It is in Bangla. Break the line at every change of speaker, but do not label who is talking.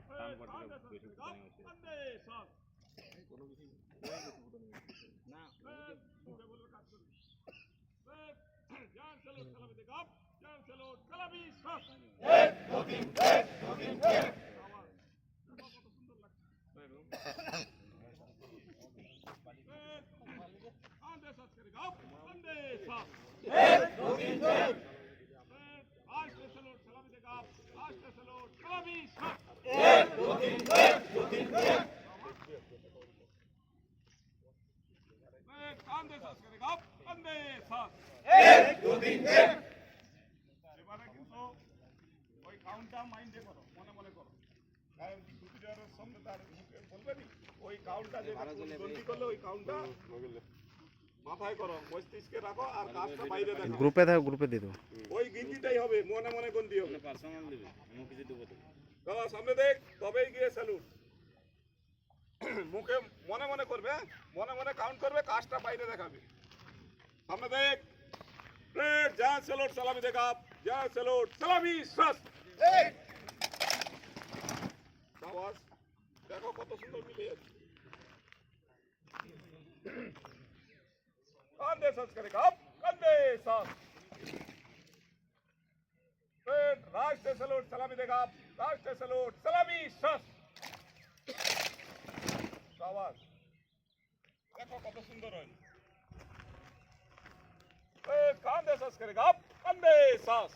টান পড়তে বেশি টাইম হচ্ছে
কোনো কিছু
না
এবারে কিন্তু ওই কাউন্টটা মাইন্ডে করো, মনে মনে করো, কারণ দুটিটার সামনে তার বলবে নি ওই কাউন্টটা যেটা জলদি করলে ওই কাউন্টটা মাথায় করো, মস্তিষ্কে রাখো আর কাজটা বাইরে দেখো।
গ্রুপে থাকো, গ্রুপে দিয়ে দেবো।
ওই গিনতিটাই হবে, মনে মনে গন্তি হবে।
পার্সোনাল দিবে আমি কিছু দেবো তো
দাদা সামনে দেখ, তবেই গিয়ে স্যালুট। মুখে মনে মনে করবে, মনে মনে কাউন্ট করবে, কাজটা বাইরে দেখাবে। সামনে দেখ, যা স্যালুট, সালামি দেখা, যা স্যালুট, সালামি শ্বাস। আওয়াজ দেখো কত সুন্দর মিলে যাচ্ছে। কান্দে শ্বাস করে কাপ, কান্দে শ্বাস। রাষ্ট্র স্যালুট, সালামি দেখা, রাষ্ট্র স্যালুট, সালামি শ্বাস। আওয়াজ দেখো কত সুন্দর হয়। কান্দে শ্বাস করে কাপ, কান্দে শ্বাস।